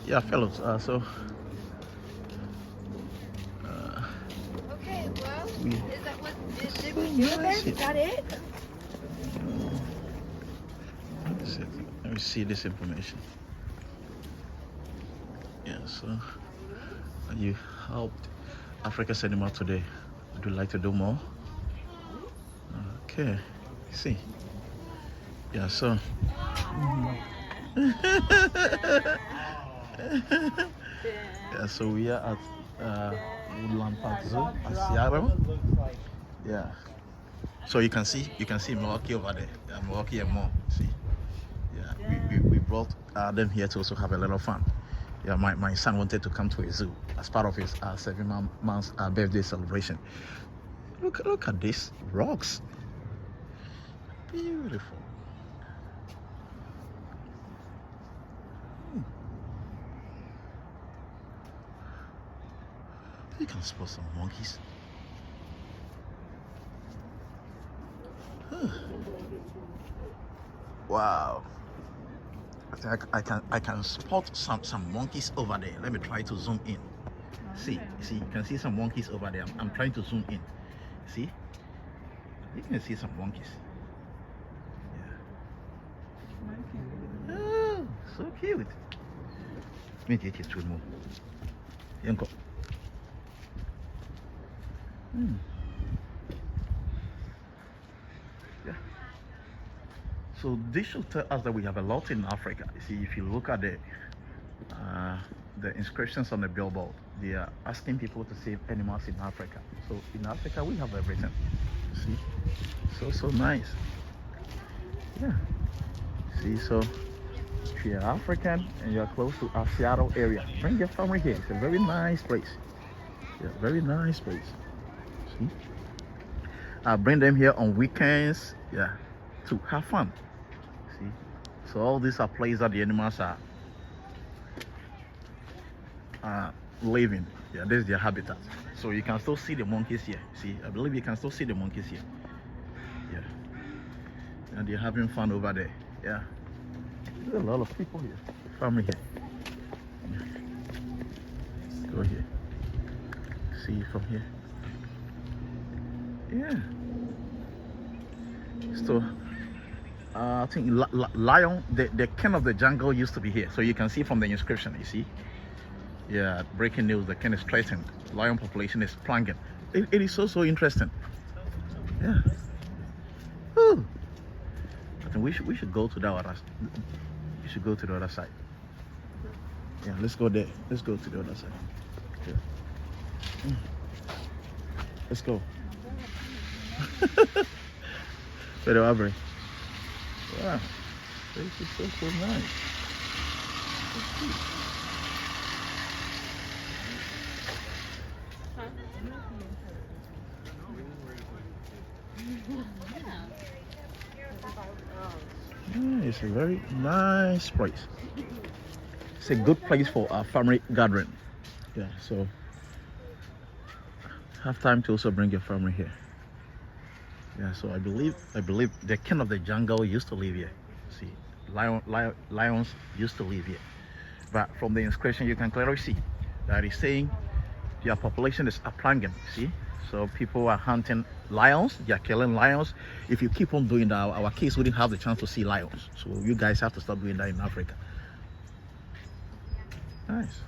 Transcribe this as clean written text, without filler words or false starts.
Yeah, fellows. Okay, well, We, is that what did so we do it nice then? Is that it? let me see this information. Yeah, so you helped Africa Cinema today. Would you like to do more? Okay. See. Yeah, so yeah, so we are at Woodland Park Zoo at Seattle. Yeah. So you can see Milwaukee over there. Yeah, Milwaukee and more. See. Yeah, we brought them here to also have a little fun. Yeah, my son wanted to come to a zoo as part of his 7 months birthday celebration. Look at this rocks. Beautiful. You can spot some monkeys. Huh. Wow. I think I can spot some monkeys over there. Let me try to zoom in. See, you can see some monkeys over there. I'm trying to zoom in. See? You can see some monkeys. Yeah. Oh, so cute. Let me take you to more. Yanko. Yeah. So this should tell us that we have a lot in Africa. You see, if you look at the inscriptions on the billboard, they are asking people to save animals in Africa. So in Africa, we have everything. See, so nice. Yeah. See, so if you're African and you're close to our Seattle area, bring your family here. It's a very nice place. Yeah, very nice place. See, I bring them here on weekends. Yeah, to have fun. See, so all these are places that the animals are living. Yeah, this is their habitat. So you can still see the monkeys here. See, I believe you can still see the monkeys here. Yeah, and they're having fun over there. Yeah, there's a lot of people here. Family here. Yeah. Go here. See from here. Yeah. So I think lion, the king of the jungle used to be here. So you can see from the inscription. You see. Yeah, breaking news, the king is threatened. Lion population is plunging. It is so interesting. Yeah. Ooh. I think we should go to that other. We should go to the other side. Yeah, let's go there. Let's go to the other side. Yeah. Let's go. Pero abre. Wow. This is so nice. So cute. Yeah, it's a very nice place. It's a good place for a family gathering. Yeah, so have time to also bring your family here. Yeah, so I believe the king of the jungle used to live here. See, lions used to live here, but from the inscription you can clearly see that it's saying their population is plunging. See, so people are hunting lions, they are killing lions. If you keep on doing that, our kids wouldn't have the chance to see lions. So you guys have to stop doing that in Africa. Nice.